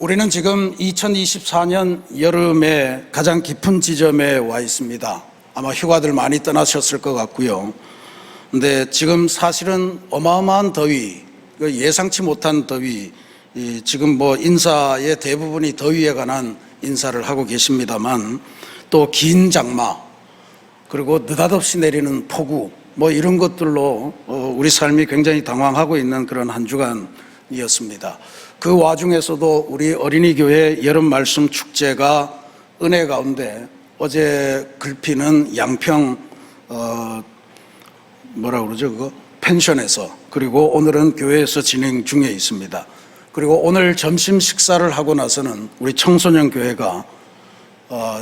우리는 지금 2024년 여름에 가장 깊은 지점에 와 있습니다. 아마 휴가들 많이 떠나셨을 것 같고요. 근데 지금 사실은 어마어마한 더위, 예상치 못한 더위, 지금 인사의 대부분이 더위에 관한 인사를 하고 계십니다만, 또 긴 장마, 그리고 느닷없이 내리는 폭우, 이런 것들로 우리 삶이 굉장히 당황하고 있는 그런 한 주간이었습니다. 그 와중에서도 우리 어린이 교회 여름 말씀 축제가 은혜 가운데 어제 글피는 양평 펜션에서, 그리고 오늘은 교회에서 진행 중에 있습니다. 그리고 오늘 점심 식사를 하고 나서는 우리 청소년 교회가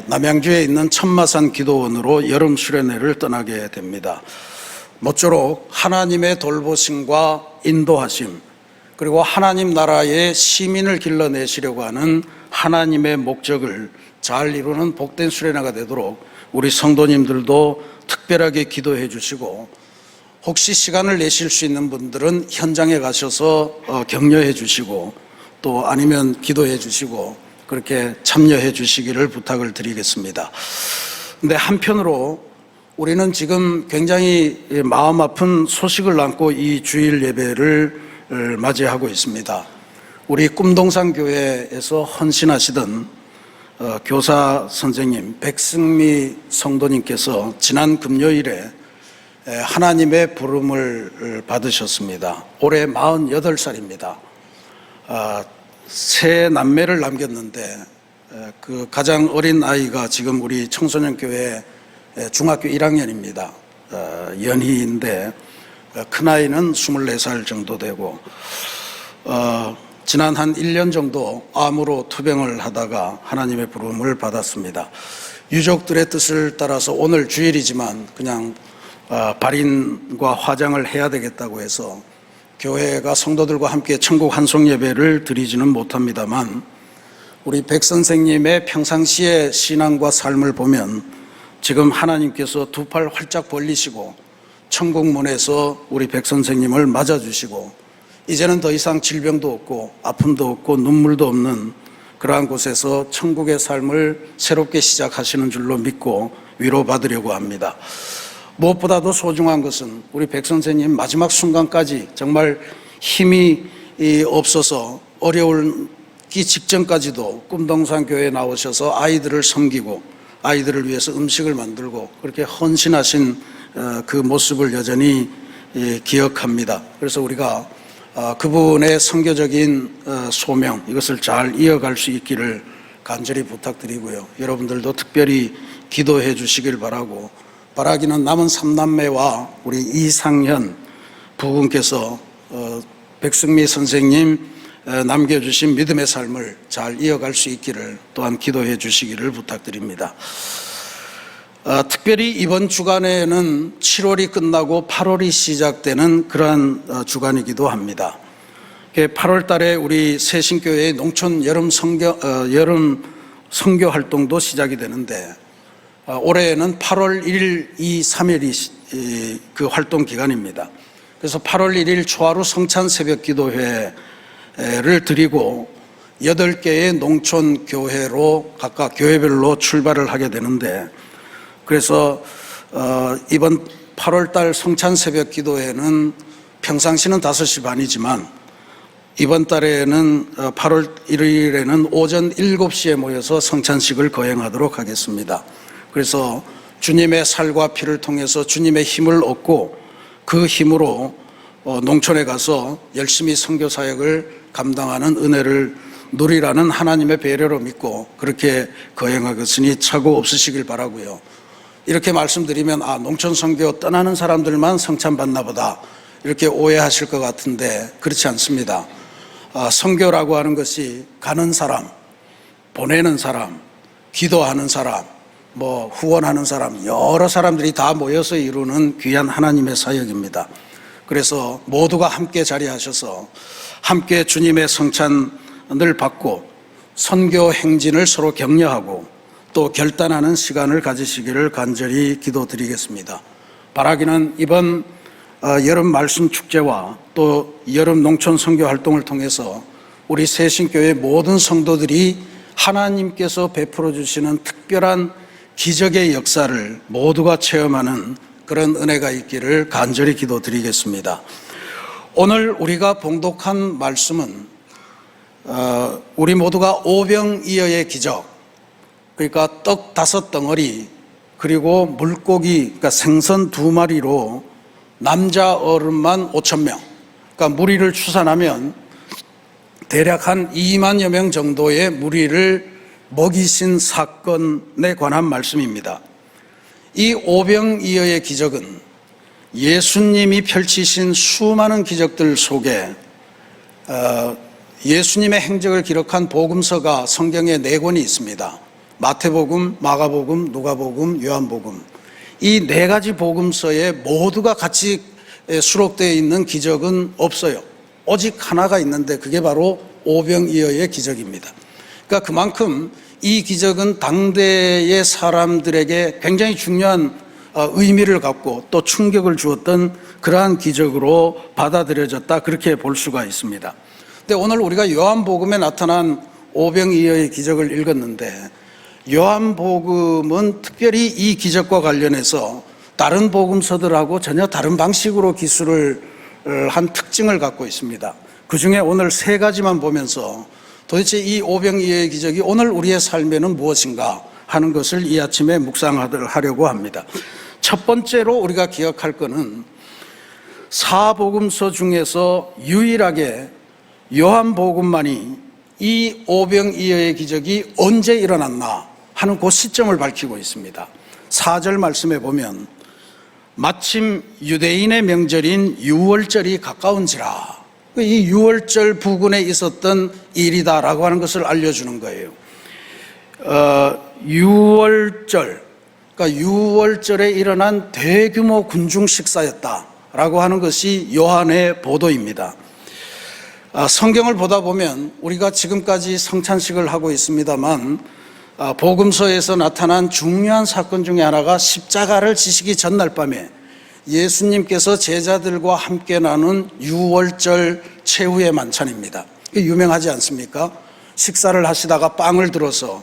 남양주에 있는 천마산 기도원으로 여름 수련회를 떠나게 됩니다. 모쪼록 하나님의 돌보심과 인도하심, 그리고 하나님 나라의 시민을 길러내시려고 하는 하나님의 목적을 잘 이루는 복된 수련회가 되도록 우리 성도님들도 특별하게 기도해 주시고, 혹시 시간을 내실 수 있는 분들은 현장에 가셔서 격려해 주시고, 또 아니면 기도해 주시고, 그렇게 참여해 주시기를 부탁을 드리겠습니다. 근데 한편으로 우리는 지금 굉장히 마음 아픈 소식을 안고 이 주일 예배를 맞이하고 있습니다. 우리 꿈동산 교회에서 헌신하시던 교사 선생님 백승미 성도님께서 지난 금요일에 하나님의 부름을 받으셨습니다. 올해 48살입니다. 세 남매를 남겼는데 그 가장 어린 아이가 지금 우리 청소년 교회 중학교 1학년입니다. 연희인데 큰아이는 24살 정도 되고, 지난 한 1년 정도 암으로 투병을 하다가 하나님의 부름을 받았습니다. 유족들의 뜻을 따라서 오늘 주일이지만 그냥 발인과 화장을 해야 되겠다고 해서 교회가 성도들과 함께 천국 환송 예배를 드리지는 못합니다만, 우리 백 선생님의 평상시의 신앙과 삶을 보면 지금 하나님께서 두 팔 활짝 벌리시고 천국 문에서 우리 백 선생님을 맞아주시고, 이제는 더 이상 질병도 없고 아픔도 없고 눈물도 없는 그러한 곳에서 천국의 삶을 새롭게 시작하시는 줄로 믿고 위로받으려고 합니다. 무엇보다도 소중한 것은 우리 백 선생님 마지막 순간까지 정말 힘이 없어서 어려울기 직전까지도 꿈동산 교회에 나오셔서 아이들을 섬기고 아이들을 위해서 음식을 만들고 그렇게 헌신하신 그 모습을 여전히 기억합니다. 그래서 우리가 그분의 선교적인 소명, 이것을 잘 이어갈 수 있기를 간절히 부탁드리고요. 여러분들도 특별히 기도해 주시길 바라고, 바라기는 남은 3남매와 우리 이상현 부군께서 백승미 선생님 남겨주신 믿음의 삶을 잘 이어갈 수 있기를 또한 기도해 주시기를 부탁드립니다. 특별히 이번 주간에는 7월이 끝나고 8월이 시작되는 그러한 주간이기도 합니다. 8월 달에 우리 새신교회의 농촌 여름 선교 활동도 시작이 되는데, 올해에는 8월 1일, 2, 3일이 그 활동 기간입니다. 그래서 8월 1일 초하루 성찬 새벽 기도회를 드리고 8개의 농촌 교회로 각각 교회별로 출발을 하게 되는데, 그래서 이번 8월 달 성찬 새벽 기도회는 평상시는 5시 반이지만 이번 달에는 8월 1일에는 오전 7시에 모여서 성찬식을 거행하도록 하겠습니다. 그래서 주님의 살과 피를 통해서 주님의 힘을 얻고 그 힘으로 농촌에 가서 열심히 선교 사역을 감당하는 은혜를 누리라는 하나님의 배려로 믿고 그렇게 거행하겠으니 착오 없으시길 바라고요. 이렇게 말씀드리면 농촌 선교 떠나는 사람들만 성찬 받나 보다 이렇게 오해하실 것 같은데 그렇지 않습니다. 선교라고 하는 것이 가는 사람, 보내는 사람, 기도하는 사람, 후원하는 사람, 여러 사람들이 다 모여서 이루는 귀한 하나님의 사역입니다. 그래서 모두가 함께 자리하셔서 함께 주님의 성찬을 받고 선교 행진을 서로 격려하고 또 결단하는 시간을 가지시기를 간절히 기도드리겠습니다. 바라기는 이번 여름 말씀 축제와 또 여름 농촌 선교 활동을 통해서 우리 새신교회 모든 성도들이 하나님께서 베풀어 주시는 특별한 기적의 역사를 모두가 체험하는 그런 은혜가 있기를 간절히 기도드리겠습니다. 오늘 우리가 봉독한 말씀은 우리 모두가 오병이어의 기적, 그러니까 떡 5덩어리 그리고 물고기, 그러니까 생선 2마리로 남자 어른만 5,000명, 그러니까 무리를 추산하면 대략 한 2만여 명 정도의 무리를 먹이신 사건에 관한 말씀입니다. 이 오병이어의 기적은 예수님이 펼치신 수많은 기적들 속에 예수님의 행적을 기록한 복음서가 성경에 4권이 있습니다. 마태복음, 마가복음, 누가복음, 요한복음. 이 4가지 복음서에 모두가 같이 수록되어 있는 기적은 없어요. 오직 하나가 있는데 그게 바로 오병이어의 기적입니다. 그러니까 그만큼 이 기적은 당대의 사람들에게 굉장히 중요한 의미를 갖고 또 충격을 주었던 그러한 기적으로 받아들여졌다, 그렇게 볼 수가 있습니다. 근데 오늘 우리가 요한복음에 나타난 오병이어의 기적을 읽었는데, 요한복음은 특별히 이 기적과 관련해서 다른 복음서들하고 전혀 다른 방식으로 기술을 한 특징을 갖고 있습니다. 그 중에 오늘 3가지만 보면서 도대체 이 오병이어의 기적이 오늘 우리의 삶에는 무엇인가 하는 것을 이 아침에 묵상하려고 합니다. 첫 번째로 우리가 기억할 것은 4복음서 중에서 유일하게 요한복음만이 이 오병이어의 기적이 언제 일어났나 하는 그 시점을 밝히고 있습니다. 4절 말씀에 보면 마침 유대인의 명절인 유월절이 가까운지라, 이 유월절 부근에 있었던 일이다라고 하는 것을 알려주는 거예요. 유월절, 그러니까 유월절에 일어난 대규모 군중 식사였다라고 하는 것이 요한의 보도입니다. 성경을 보다 보면 우리가 지금까지 성찬식을 하고 있습니다만, 복음서에서 나타난 중요한 사건 중에 하나가 십자가를 지시기 전날 밤에 예수님께서 제자들과 함께 나눈 유월절 최후의 만찬입니다. 유명하지 않습니까? 식사를 하시다가 빵을 들어서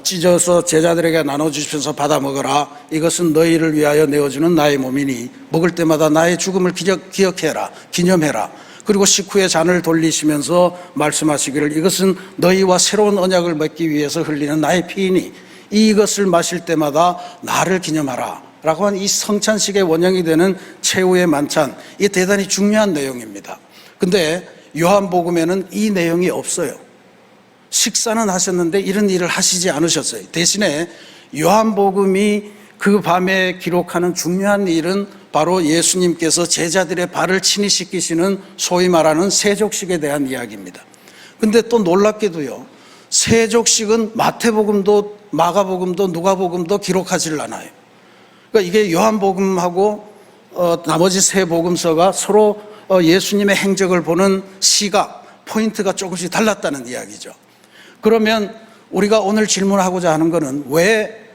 찢어서 제자들에게 나눠주시면서 받아 먹어라. 이것은 너희를 위하여 내어주는 나의 몸이니 먹을 때마다 나의 죽음을 기억해라, 기념해라. 그리고 식후에 잔을 돌리시면서 말씀하시기를 이것은 너희와 새로운 언약을 맺기 위해서 흘리는 나의 피이니 이것을 마실 때마다 나를 기념하라 라고 한 이 성찬식의 원형이 되는 최후의 만찬, 이 대단히 중요한 내용입니다. 근데 요한복음에는 이 내용이 없어요. 식사는 하셨는데 이런 일을 하시지 않으셨어요. 대신에 요한복음이 그 밤에 기록하는 중요한 일은 바로 예수님께서 제자들의 발을 친히 씻기시는 소위 말하는 세족식에 대한 이야기입니다. 근데 또 놀랍게도요, 세족식은 마태복음도 마가복음도 누가복음도 기록하지를 않아요. 그러니까 이게 요한복음하고 나머지 3복음서가 서로 예수님의 행적을 보는 시각, 포인트가 조금씩 달랐다는 이야기죠. 그러면 우리가 오늘 질문하고자 하는 것은 왜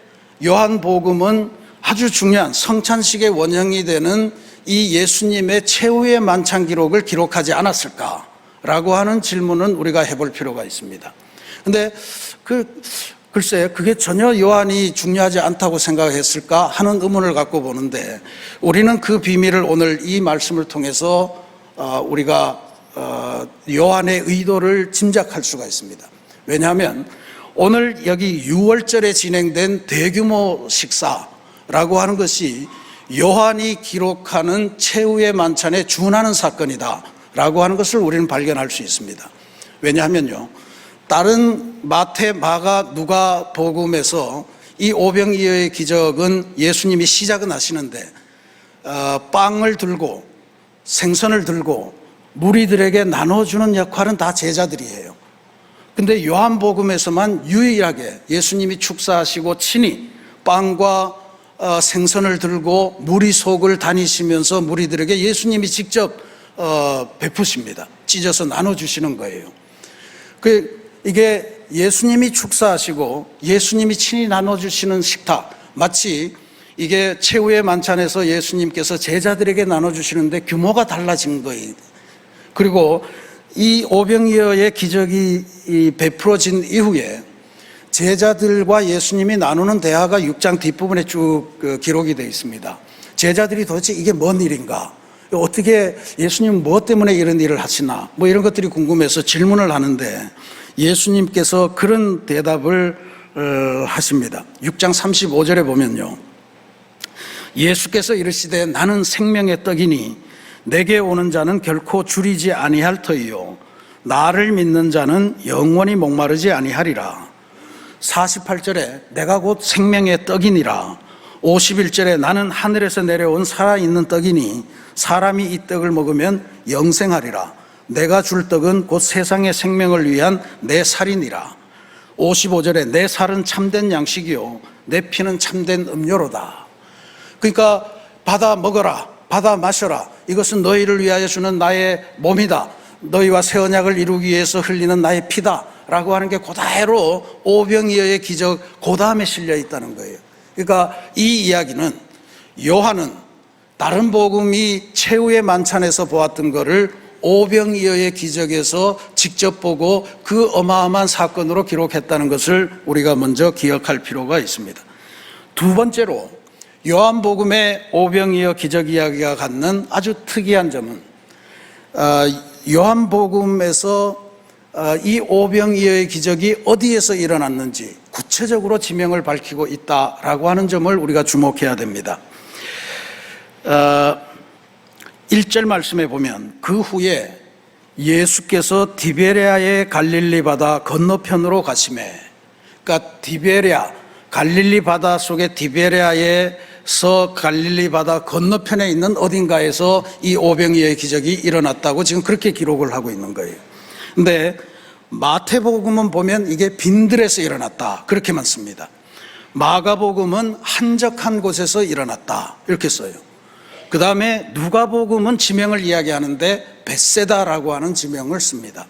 요한복음은 아주 중요한 성찬식의 원형이 되는 이 예수님의 최후의 만찬 기록을 기록하지 않았을까라고 하는 질문은 우리가 해볼 필요가 있습니다. 근데 글쎄 그게 전혀 요한이 중요하지 않다고 생각했을까 하는 의문을 갖고 보는데, 우리는 그 비밀을 오늘 이 말씀을 통해서 우리가 요한의 의도를 짐작할 수가 있습니다. 왜냐하면 오늘 여기 유월절에 진행된 대규모 식사라고 하는 것이 요한이 기록하는 최후의 만찬에 준하는 사건이다 라고 하는 것을 우리는 발견할 수 있습니다. 왜냐하면요, 다른 마태, 마가, 누가 복음에서 이 오병이어의 기적은 예수님이 시작은 하시는데 빵을 들고 생선을 들고 무리들에게 나눠주는 역할은 다 제자들이에요. 근데 요한복음에서만 유일하게 예수님이 축사하시고 친히 빵과 생선을 들고 무리 속을 다니시면서 무리들에게 예수님이 직접 베푸십니다. 찢어서 나눠주시는 거예요. 이게 예수님이 축사하시고 예수님이 친히 나눠주시는 식탁, 마치 이게 최후의 만찬에서 예수님께서 제자들에게 나눠주시는데 규모가 달라진 거예요. 그리고 이 오병이어의 기적이 베풀어진 이후에 제자들과 예수님이 나누는 대화가 6장 뒷부분에 쭉 기록이 되어 있습니다. 제자들이 도대체 이게 뭔 일인가? 어떻게 예수님 무엇 때문에 이런 일을 하시나? 뭐 이런 것들이 궁금해서 질문을 하는데 예수님께서 그런 대답을 하십니다. 6장 35절에 보면요. 예수께서 이르시되 나는 생명의 떡이니 내게 오는 자는 결코 줄이지 아니할 터이요 나를 믿는 자는 영원히 목마르지 아니하리라. 48절에 내가 곧 생명의 떡이니라. 51절에 나는 하늘에서 내려온 살아있는 떡이니 사람이 이 떡을 먹으면 영생하리라. 내가 줄 떡은 곧 세상의 생명을 위한 내 살이니라. 55절에 내 살은 참된 양식이요 내 피는 참된 음료로다. 그러니까 받아 먹어라, 받아 마셔라. 이것은 너희를 위하여 주는 나의 몸이다. 너희와 새 언약을 이루기 위해서 흘리는 나의 피다 라고 하는 게 그대로 오병이어의 기적 그 다음에 실려 있다는 거예요. 그러니까 이 이야기는 요한은 다른 복음이 최후의 만찬에서 보았던 것을 오병이어의 기적에서 직접 보고 그 어마어마한 사건으로 기록했다는 것을 우리가 먼저 기억할 필요가 있습니다. 두 번째로 요한복음의 오병이어 기적 이야기가 갖는 아주 특이한 점은 요한복음에서 이 오병이어의 기적이 어디에서 일어났는지 구체적으로 지명을 밝히고 있다라고 하는 점을 우리가 주목해야 됩니다. 1절 말씀에 보면 그 후에 예수께서 디베레아의 갈릴리 바다 건너편으로 가시매, 그러니까 디베레아 갈릴리 바다 속에 디베레아에서 갈릴리 바다 건너편에 있는 어딘가에서 이 오병이어의 기적이 일어났다고 지금 그렇게 기록을 하고 있는 거예요. 근데 마태복음은 보면 이게 빈들에서 일어났다 그렇게만 씁니다. 마가복음은 한적한 곳에서 일어났다 이렇게 써요. 그 다음에 누가복음은 지명을 이야기하는데 벳세다라고 하는 지명을 씁니다.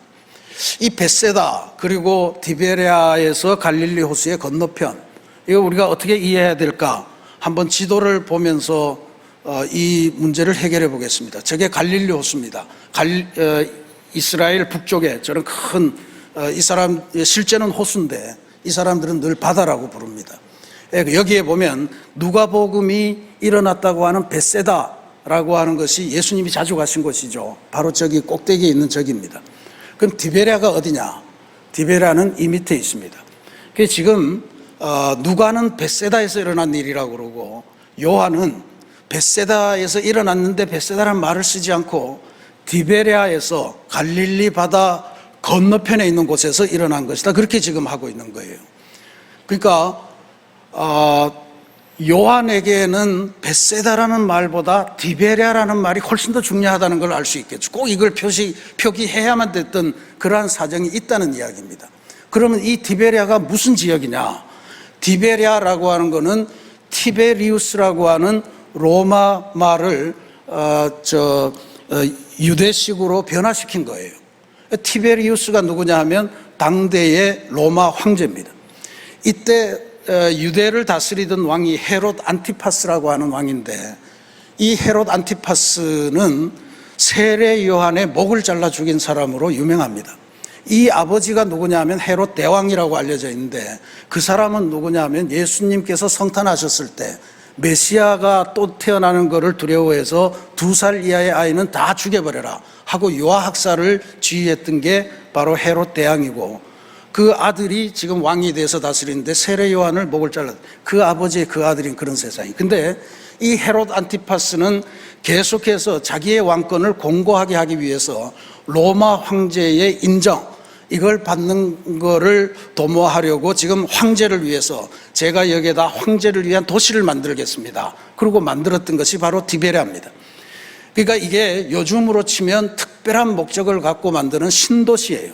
이 벳세다 그리고 디베레아에서 갈릴리 호수의 건너편, 이거 우리가 어떻게 이해해야 될까? 한번 지도를 보면서 이 문제를 해결해 보겠습니다. 저게 갈릴리 호수입니다. 이스라엘 북쪽에 저런 큰 이 사람 실제는 호수인데 이 사람들은 늘 바다라고 부릅니다. 여기에 보면 누가복음이 일어났다고 하는 벳세다라고 하는 것이 예수님이 자주 가신 곳이죠. 바로 저기 꼭대기에 있는 저기입니다. 그럼 디베레아가 어디냐? 디베레아는 이 밑에 있습니다. 그래서 지금 누가는 벳세다에서 일어난 일이라고 그러고 요한은 벳세다에서 일어났는데 벳세다라는 말을 쓰지 않고 디베레아에서 갈릴리 바다 건너편에 있는 곳에서 일어난 것이다. 그렇게 지금 하고 있는 거예요. 그러니까 요한에게는 벳세다라는 말보다 디베레아라는 말이 훨씬 더 중요하다는 걸 알 수 있겠죠. 꼭 이걸 표기해야만 됐던 그러한 사정이 있다는 이야기입니다. 그러면 이 디베레아가 무슨 지역이냐? 디베레아라고 하는 것은 티베리우스라고 하는 로마 말을 유대식으로 변화시킨 거예요. 티베리우스가 누구냐 하면 당대의 로마 황제입니다. 이때 유대를 다스리던 왕이 헤롯 안티파스라고 하는 왕인데 이 헤롯 안티파스는 세례 요한의 목을 잘라 죽인 사람으로 유명합니다. 이 아버지가 누구냐 하면 헤롯 대왕이라고 알려져 있는데 그 사람은 누구냐 하면 예수님께서 성탄하셨을 때 메시아가 또 태어나는 것을 두려워해서 2살 이하의 아이는 다 죽여버려라 하고 유아학살을 지휘했던 게 바로 헤롯 대왕이고 그 아들이 지금 왕이 돼서 다스리는데 세례 요한을 목을 잘라 그 아버지의 그 아들인 그런 세상이. 근데 이 헤롯 안티파스는 계속해서 자기의 왕권을 공고하게 하기 위해서 로마 황제의 인정 이걸 받는 거를 도모하려고 지금 황제를 위해서 제가 여기에다 황제를 위한 도시를 만들겠습니다. 그리고 만들었던 것이 바로 디베레아입니다. 그러니까 이게 요즘으로 치면 특별한 목적을 갖고 만드는 신도시예요.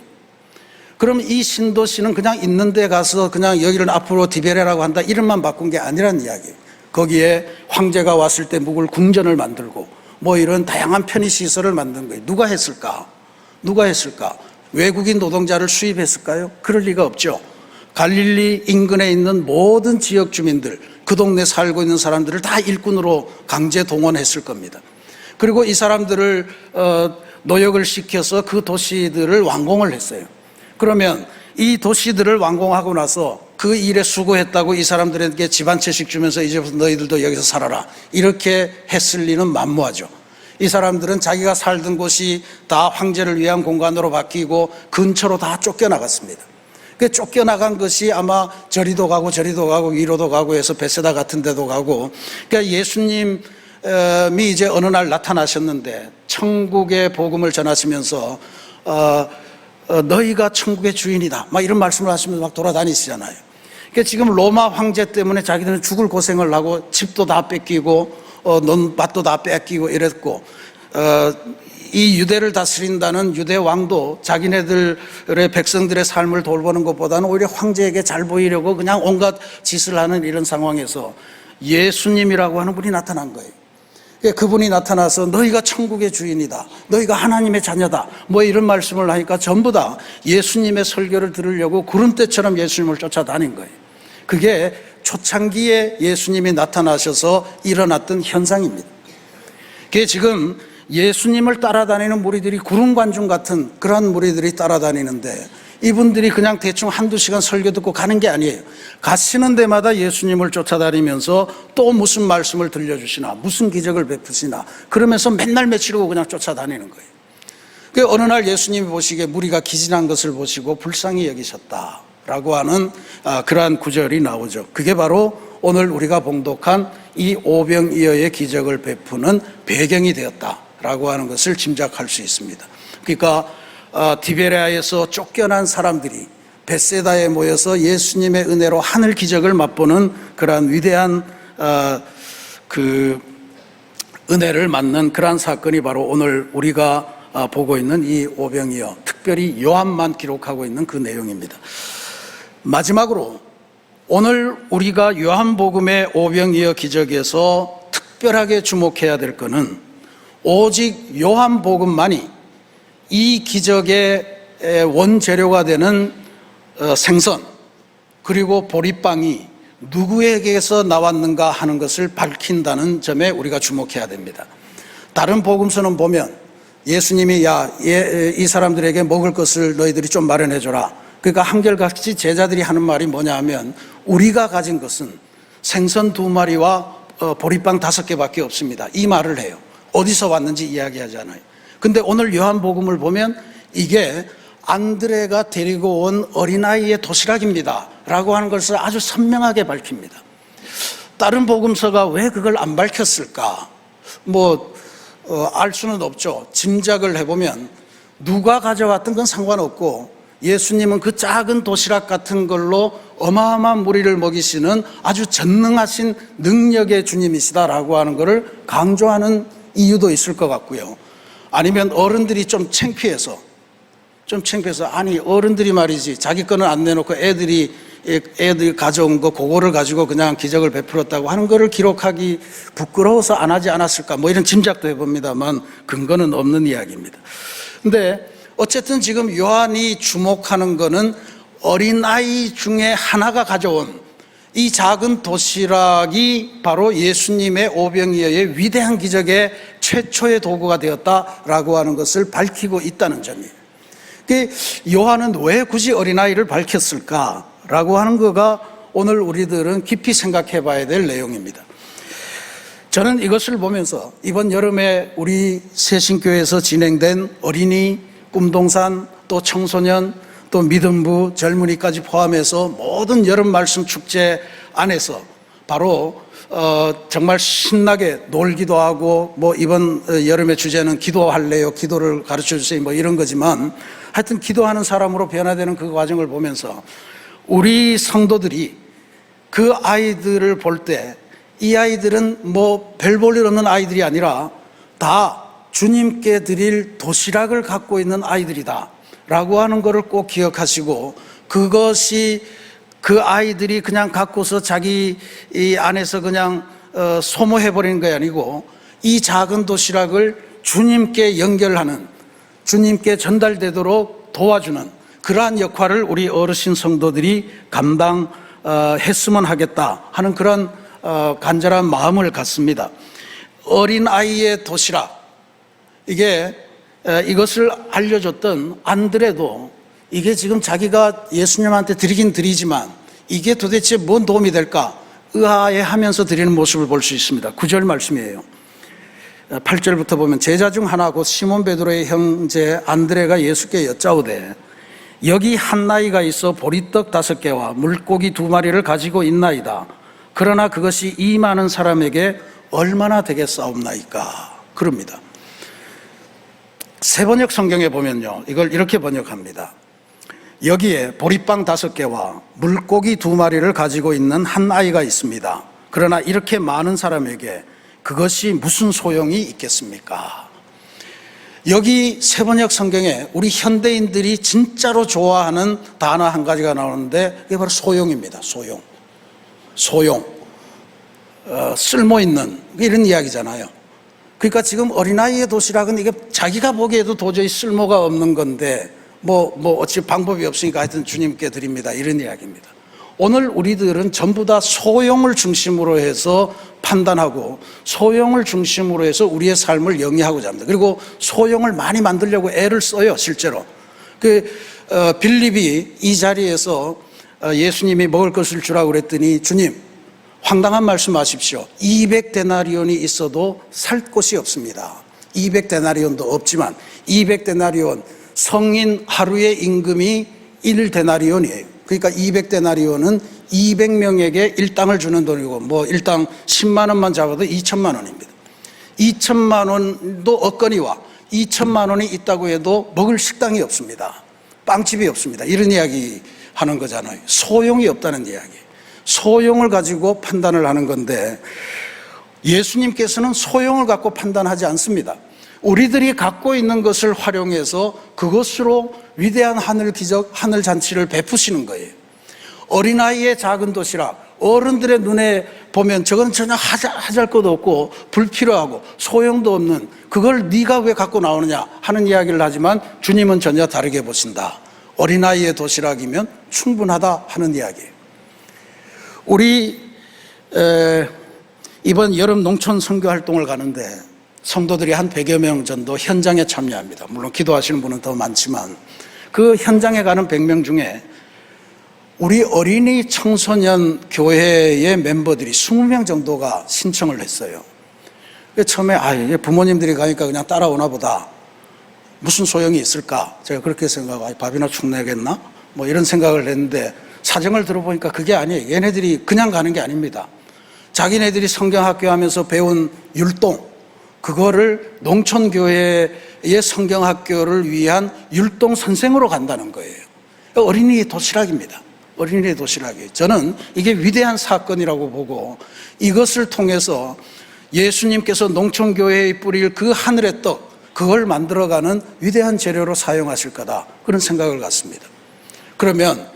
그럼 이 신도시는 그냥 있는 데 가서 그냥 여기를 앞으로 디베레라고 한다 이름만 바꾼 게 아니란 이야기예요. 거기에 황제가 왔을 때 묵을 궁전을 만들고 뭐 이런 다양한 편의시설을 만든 거예요. 누가 했을까? 누가 했을까? 외국인 노동자를 수입했을까요? 그럴 리가 없죠. 갈릴리 인근에 있는 모든 지역 주민들, 그 동네 살고 있는 사람들을 다 일꾼으로 강제 동원했을 겁니다. 그리고 이 사람들을 노역을 시켜서 그 도시들을 완공을 했어요. 그러면 이 도시들을 완공하고 나서 그 일에 수고했다고 이 사람들에게 집 한 채씩 주면서 이제부터 너희들도 여기서 살아라, 이렇게 했을 리는 만무하죠. 이 사람들은 자기가 살던 곳이 다 황제를 위한 공간으로 바뀌고 근처로 다 쫓겨나갔습니다. 그 쫓겨나간 것이 아마 저리도 가고 저리도 가고 위로도 가고 해서 베세다 같은 데도 가고, 그러니까 예수님이 이제 어느 날 나타나셨는데 천국의 복음을 전하시면서 너희가 천국의 주인이다, 막 이런 말씀을 하시면서 막 돌아다니시잖아요. 그러니까 지금 로마 황제 때문에 자기들은 죽을 고생을 하고 집도 다 뺏기고 논밭도 다 뺏기고 이랬고, 이 유대를 다스린다는 유대 왕도 자기네들의 백성들의 삶을 돌보는 것보다는 오히려 황제에게 잘 보이려고 그냥 온갖 짓을 하는 이런 상황에서 예수님이라고 하는 분이 나타난 거예요. 그분이 나타나서 너희가 천국의 주인이다, 너희가 하나님의 자녀다, 뭐 이런 말씀을 하니까 전부 다 예수님의 설교를 들으려고 구름대처럼 예수님을 쫓아다닌 거예요. 그게 초창기에 예수님이 나타나셔서 일어났던 현상입니다. 그게 지금 예수님을 따라다니는 무리들이 구름관중 같은 그런 무리들이 따라다니는데, 이분들이 그냥 대충 한두 시간 설교 듣고 가는 게 아니에요. 가시는 데마다 예수님을 쫓아다니면서 또 무슨 말씀을 들려주시나, 무슨 기적을 베푸시나, 그러면서 맨날 며칠고 그냥 쫓아다니는 거예요. 그 어느 날 예수님이 보시기에 무리가 기진한 것을 보시고 불쌍히 여기셨다라고 하는 그러한 구절이 나오죠. 그게 바로 오늘 우리가 봉독한 이 오병이어의 기적을 베푸는 배경이 되었다라고 하는 것을 짐작할 수 있습니다. 그러니까 디베레아에서 쫓겨난 사람들이 벳세다에 모여서 예수님의 은혜로 하늘 기적을 맛보는 그러한 위대한 그 은혜를 맞는 그러한 사건이 바로 오늘 우리가 보고 있는 이 오병이어, 특별히 요한만 기록하고 있는 그 내용입니다. 마지막으로 오늘 우리가 요한복음의 오병이어 기적에서 특별하게 주목해야 될 것은 오직 요한복음만이 이 기적의 원재료가 되는 생선 그리고 보리빵이 누구에게서 나왔는가 하는 것을 밝힌다는 점에 우리가 주목해야 됩니다. 다른 복음서는 보면 예수님이 이 사람들에게 먹을 것을 너희들이 좀 마련해 줘라. 그러니까 한결같이 제자들이 하는 말이 뭐냐 하면 우리가 가진 것은 생선 2마리와 보리빵 5개밖에 없습니다, 이 말을 해요. 어디서 왔는지 이야기하지 않아요. 근데 오늘 요한복음을 보면 이게 안드레가 데리고 온 어린아이의 도시락입니다 라고 하는 것을 아주 선명하게 밝힙니다. 다른 복음서가 왜 그걸 안 밝혔을까? 알 수는 없죠. 짐작을 해보면 누가 가져왔던 건 상관없고 예수님은 그 작은 도시락 같은 걸로 어마어마한 무리를 먹이시는 아주 전능하신 능력의 주님이시다라고 하는 것을 강조하는 이유도 있을 것 같고요. 아니면 어른들이 좀 창피해서 아니 어른들이 말이지 자기 거는 안 내놓고 애들이 가져온 거 그거를 가지고 그냥 기적을 베풀었다고 하는 거를 기록하기 부끄러워서 안 하지 않았을까, 뭐 이런 짐작도 해봅니다만 근거는 없는 이야기입니다. 근데 어쨌든 지금 요한이 주목하는 거는 어린아이 중에 하나가 가져온 이 작은 도시락이 바로 예수님의 오병이어의 위대한 기적의 최초의 도구가 되었다라고 하는 것을 밝히고 있다는 점이에요. 요한은 왜 굳이 어린아이를 밝혔을까라고 하는 거가 오늘 우리들은 깊이 생각해 봐야 될 내용입니다. 저는 이것을 보면서 이번 여름에 우리 새신교회에서 진행된 어린이, 꿈동산, 또 청소년, 또 믿음부, 젊은이까지 포함해서 모든 여름 말씀 축제 안에서 바로 정말 신나게 놀기도 하고, 이번 여름의 주제는 기도할래요, 기도를 가르쳐 주세요, 이런 거지만 하여튼 기도하는 사람으로 변화되는 그 과정을 보면서 우리 성도들이 그 아이들을 볼 때 이 아이들은 별 볼 일 없는 아이들이 아니라 다 주님께 드릴 도시락을 갖고 있는 아이들이다 라고 하는 것을 꼭 기억하시고, 그것이 그 아이들이 그냥 갖고서 자기 이 안에서 그냥 소모해버리는 게 아니고 이 작은 도시락을 주님께 연결하는, 주님께 전달되도록 도와주는 그러한 역할을 우리 어르신 성도들이 감당했으면 하겠다 하는 그런 간절한 마음을 갖습니다. 어린아이의 도시락, 이게 이것을 알려줬던 안드레도 이게 지금 자기가 예수님한테 드리긴 드리지만 이게 도대체 뭔 도움이 될까 의아해하면서 드리는 모습을 볼 수 있습니다. 9절 말씀이에요. 8절부터 보면 제자 중 하나 곧 시몬 베드로의 형제 안드레가 예수께 여짜오되 여기 한 나이가 있어 보리떡 5개와 물고기 2마리를 가지고 있나이다. 그러나 그것이 이 많은 사람에게 얼마나 되겠사옵나이까. 그럽니다. 세번역 성경에 보면요, 이걸 이렇게 번역합니다. 여기에 보리빵 5개와 물고기 2마리를 가지고 있는 한 아이가 있습니다. 그러나 이렇게 많은 사람에게 그것이 무슨 소용이 있겠습니까? 여기 세번역 성경에 우리 현대인들이 진짜로 좋아하는 단어 한 가지가 나오는데 그게 바로 소용입니다. 소용. 쓸모있는 이런 이야기잖아요. 그러니까 지금 어린아이의 도시락은 이게 자기가 보기에도 도저히 쓸모가 없는 건데 어찌 방법이 없으니까 하여튼 주님께 드립니다. 이런 이야기입니다. 오늘 우리들은 전부 다 소용을 중심으로 해서 판단하고 소용을 중심으로 해서 우리의 삶을 영위하고자 합니다. 그리고 소용을 많이 만들려고 애를 써요, 실제로. 빌립이 이 자리에서 예수님이 먹을 것을 주라고 그랬더니 주님, 황당한 말씀하십시오. 200데나리온이 있어도 살 곳이 없습니다. 200데나리온도 없지만 200데나리온 성인 하루의 임금이 1데나리온이에요. 그러니까 200데나리온은 200명에게 일당을 주는 돈이고 일당 10만 원만 잡아도 2천만 원입니다. 2천만 원도 없거니와 2천만 원이 있다고 해도 먹을 식당이 없습니다. 빵집이 없습니다. 이런 이야기 하는 거잖아요. 소용이 없다는 이야기. 소용을 가지고 판단을 하는 건데 예수님께서는 소용을 갖고 판단하지 않습니다. 우리들이 갖고 있는 것을 활용해서 그것으로 위대한 하늘 기적, 하늘 잔치를 베푸시는 거예요. 어린아이의 작은 도시락, 어른들의 눈에 보면 저건 전혀 하잘 것도 없고 불필요하고 소용도 없는 그걸 네가 왜 갖고 나오느냐 하는 이야기를 하지만 주님은 전혀 다르게 보신다. 어린아이의 도시락이면 충분하다 하는 이야기예요. 우리 이번 여름 농촌 선교 활동을 가는데 성도들이 한 100여 명 정도 현장에 참여합니다. 물론 기도하시는 분은 더 많지만 그 현장에 가는 100명 중에 우리 어린이 청소년 교회의 멤버들이 20명 정도가 신청을 했어요. 처음에 부모님들이 가니까 그냥 따라오나 보다. 무슨 소용이 있을까? 제가 그렇게 생각하고 밥이나 축 내겠나? 이런 생각을 했는데 사정을 들어보니까 그게 아니에요. 얘네들이 그냥 가는 게 아닙니다. 자기네들이 성경학교 하면서 배운 율동, 그거를 농촌교회의 성경학교를 위한 율동 선생으로 간다는 거예요. 어린이 도시락입니다. 어린이 도시락이에요. 저는 이게 위대한 사건이라고 보고 이것을 통해서 예수님께서 농촌교회에 뿌릴 그 하늘의 떡, 그걸 만들어가는 위대한 재료로 사용하실 거다. 그런 생각을 갖습니다. 그러면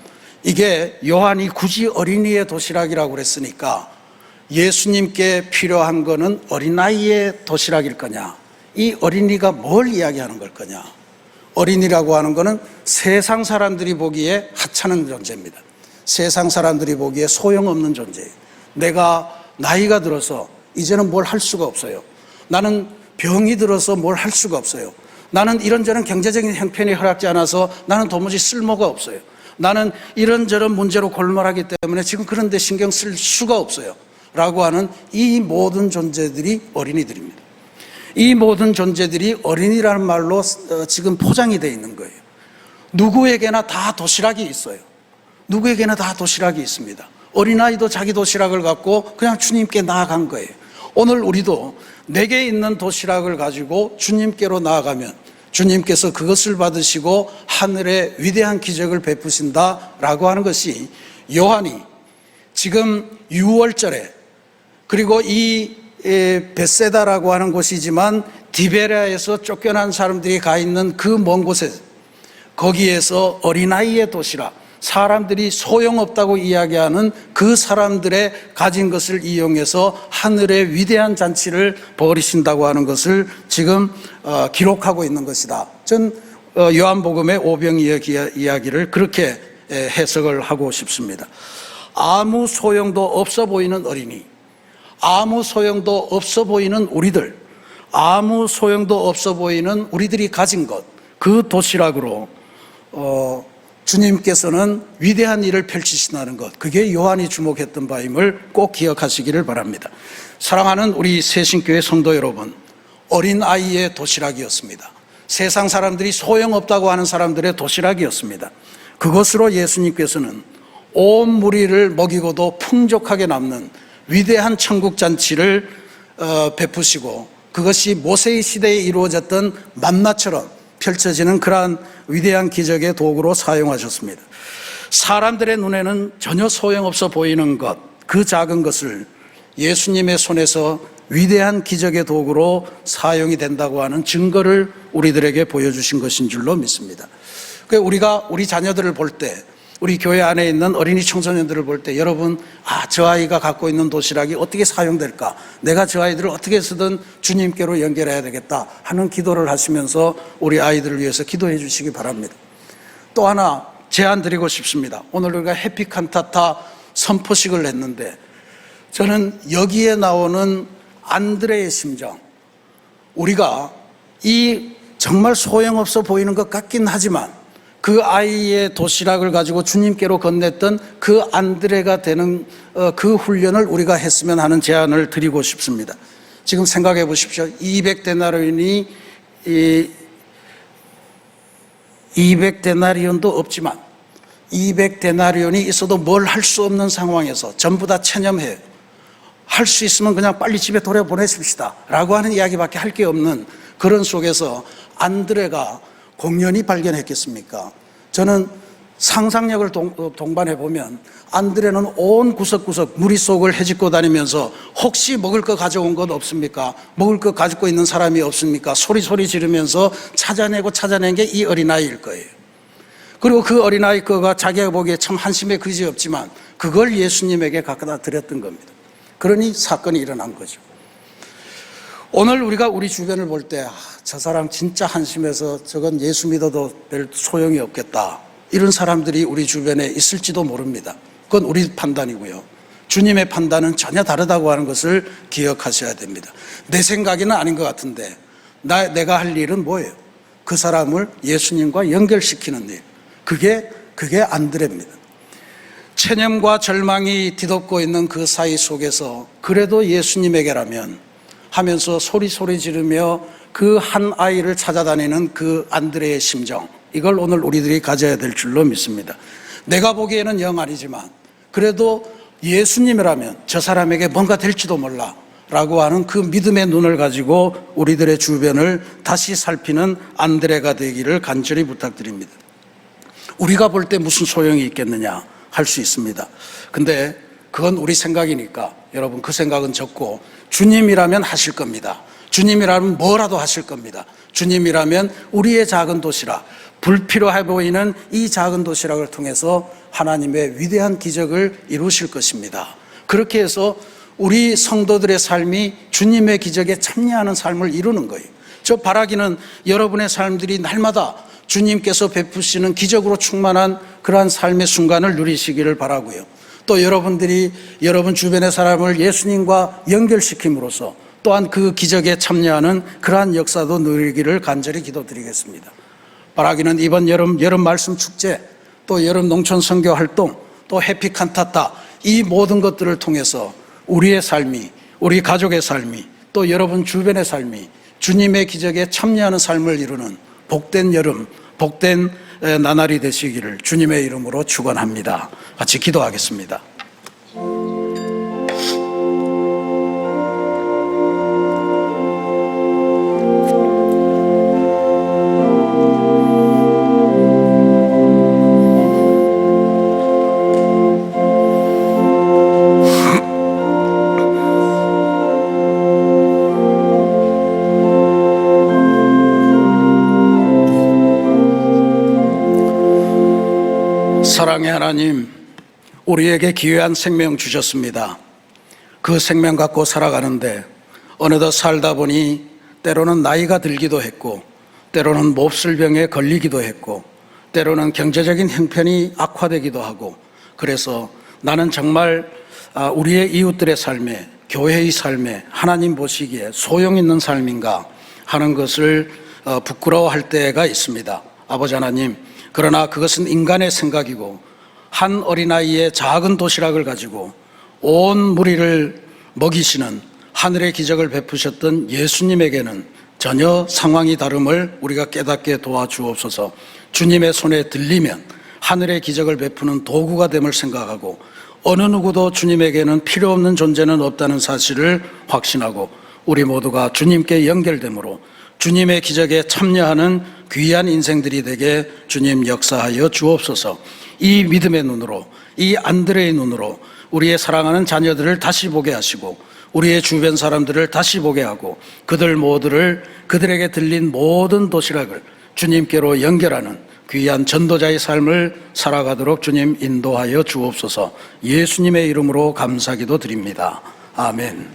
이게 요한이 굳이 어린이의 도시락이라고 그랬으니까 예수님께 필요한 거는 어린아이의 도시락일 거냐? 이 어린이가 뭘 이야기하는 걸 거냐? 어린이라고 하는 거는 세상 사람들이 보기에 하찮은 존재입니다. 세상 사람들이 보기에 소용없는 존재예요. 내가 나이가 들어서 이제는 뭘 할 수가 없어요. 나는 병이 들어서 뭘 할 수가 없어요. 나는 이런저런 경제적인 형편이 허락지 않아서 나는 도무지 쓸모가 없어요. 나는 이런저런 문제로 골몰하기 때문에 지금 그런 데 신경 쓸 수가 없어요. 라고 하는 이 모든 존재들이 어린이들입니다. 이 모든 존재들이 어린이라는 말로 지금 포장이 되어 있는 거예요. 누구에게나 다 도시락이 있어요. 누구에게나 다 도시락이 있습니다. 어린아이도 자기 도시락을 갖고 그냥 주님께 나아간 거예요. 오늘 우리도 내게 있는 도시락을 가지고 주님께로 나아가면 주님께서 그것을 받으시고 하늘의 위대한 기적을 베푸신다라고 하는 것이 요한이 지금 6월절에 그리고 이 벳세다라고 하는 곳이지만 디베랴에서 쫓겨난 사람들이 가 있는 그 먼 곳에 거기에서 어린아이의 도시락, 사람들이 소용없다고 이야기하는 그 사람들의 가진 것을 이용해서 하늘의 위대한 잔치를 벌이신다고 하는 것을 지금 기록하고 있는 것이다. 전 요한복음의 오병이어 이야기를 그렇게 해석을 하고 싶습니다. 아무 소용도 없어 보이는 어린이, 아무 소용도 없어 보이는 우리들, 아무 소용도 없어 보이는 우리들이 가진 것, 그 도시락으로 주님께서는 위대한 일을 펼치신다는 것, 그게 요한이 주목했던 바임을 꼭 기억하시기를 바랍니다. 사랑하는 우리 새신교회 성도 여러분, 어린아이의 도시락이었습니다. 세상 사람들이 소용없다고 하는 사람들의 도시락이었습니다. 그것으로 예수님께서는 온 무리를 먹이고도 풍족하게 남는 위대한 천국잔치를 베푸시고, 그것이 모세의 시대에 이루어졌던 만나처럼 펼쳐지는 그러한 위대한 기적의 도구로 사용하셨습니다. 사람들의 눈에는 전혀 소용없어 보이는 것, 그 작은 것을 예수님의 손에서 위대한 기적의 도구로 사용이 된다고 하는 증거를 우리들에게 보여주신 것인 줄로 믿습니다. 우리가 우리 자녀들을 볼 때, 우리 교회 안에 있는 어린이 청소년들을 볼 때, 여러분, 저 아이가 갖고 있는 도시락이 어떻게 사용될까? 내가 저 아이들을 어떻게 해서든 주님께로 연결해야 되겠다 하는 기도를 하시면서 우리 아이들을 위해서 기도해 주시기 바랍니다. 또 하나 제안 드리고 싶습니다. 오늘 우리가 해피칸타타 선포식을 했는데, 저는 여기에 나오는 안드레의 심정, 우리가 이 정말 소용없어 보이는 것 같긴 하지만 그 아이의 도시락을 가지고 주님께로 건넸던 그 안드레가 되는 그 훈련을 우리가 했으면 하는 제안을 드리고 싶습니다. 지금 생각해 보십시오. 200데나리온도 없지만 200데나리온이 있어도 뭘 할 수 없는 상황에서 전부 다 체념해요. 할 수 있으면 그냥 빨리 집에 돌려보내십시다 라고 하는 이야기밖에 할 게 없는 그런 속에서 안드레가 공연히 발견했겠습니까? 저는 상상력을 동반해 보면 안드레는 온 구석구석 무리 속을 헤집고 다니면서 혹시 먹을 거 가져온 것 없습니까? 먹을 거 가지고 있는 사람이 없습니까? 소리 지르면서 찾아낸 게 이 어린아이일 거예요. 그리고 그 어린아이 거가 자기가 보기에 참 한심해 그지없지만 그걸 예수님에게 갖다 드렸던 겁니다. 그러니 사건이 일어난 거죠. 오늘 우리가 우리 주변을 볼 때 저 사람 진짜 한심해서 저건 예수 믿어도 별 소용이 없겠다, 이런 사람들이 우리 주변에 있을지도 모릅니다. 그건 우리 판단이고요. 주님의 판단은 전혀 다르다고 하는 것을 기억하셔야 됩니다. 내 생각에는 아닌 것 같은데 내가 할 일은 뭐예요? 그 사람을 예수님과 연결시키는 일, 그게 안드레입니다. 체념과 절망이 뒤덮고 있는 그 사이 속에서 그래도 예수님에게라면 하면서 소리 지르며 그 한 아이를 찾아다니는 그 안드레의 심정, 이걸 오늘 우리들이 가져야 될 줄로 믿습니다. 내가 보기에는 영 아니지만 그래도 예수님이라면 저 사람에게 뭔가 될지도 몰라 라고 하는 그 믿음의 눈을 가지고 우리들의 주변을 다시 살피는 안드레가 되기를 간절히 부탁드립니다. 우리가 볼 때 무슨 소용이 있겠느냐 할 수 있습니다. 근데 그건 우리 생각이니까 여러분, 그 생각은 적고 주님이라면 하실 겁니다. 주님이라면 뭐라도 하실 겁니다. 주님이라면 우리의 작은 도시락, 불필요해 보이는 이 작은 도시락을 통해서 하나님의 위대한 기적을 이루실 것입니다. 그렇게 해서 우리 성도들의 삶이 주님의 기적에 참여하는 삶을 이루는 거예요. 저 바라기는 여러분의 삶들이 날마다 주님께서 베푸시는 기적으로 충만한 그러한 삶의 순간을 누리시기를 바라고요. 또 여러분들이 여러분 주변의 사람을 예수님과 연결시킴으로써 또한 그 기적에 참여하는 그러한 역사도 누리기를 간절히 기도드리겠습니다. 바라기는 이번 여름 말씀 축제, 또 여름 농촌 선교 활동, 또 해피칸타타, 이 모든 것들을 통해서 우리의 삶이, 우리 가족의 삶이, 또 여러분 주변의 삶이 주님의 기적에 참여하는 삶을 이루는 복된 여름, 복된 나날이 되시기를 주님의 이름으로 축원합니다. 같이 기도하겠습니다. 사랑의 하나님, 우리에게 기회한 생명 주셨습니다. 그 생명 갖고 살아가는데 어느덧 살다 보니 때로는 나이가 들기도 했고, 때로는 몹쓸 병에 걸리기도 했고, 때로는 경제적인 형편이 악화되기도 하고, 그래서 나는 정말 우리의 이웃들의 삶에, 교회의 삶에 하나님 보시기에 소용 있는 삶인가 하는 것을 부끄러워할 때가 있습니다. 아버지 하나님, 그러나 그것은 인간의 생각이고 한 어린아이의 작은 도시락을 가지고 온 무리를 먹이시는 하늘의 기적을 베푸셨던 예수님에게는 전혀 상황이 다름을 우리가 깨닫게 도와주옵소서. 주님의 손에 들리면 하늘의 기적을 베푸는 도구가 됨을 생각하고 어느 누구도 주님에게는 필요 없는 존재는 없다는 사실을 확신하고 우리 모두가 주님께 연결되므로 주님의 기적에 참여하는 귀한 인생들이 되게 주님 역사하여 주옵소서. 이 믿음의 눈으로, 이 안드레의 눈으로 우리의 사랑하는 자녀들을 다시 보게 하시고 우리의 주변 사람들을 다시 보게 하고 그들 모두를 그들에게 들린 모든 도시락을 주님께로 연결하는 귀한 전도자의 삶을 살아가도록 주님 인도하여 주옵소서. 예수님의 이름으로 감사기도 드립니다. 아멘.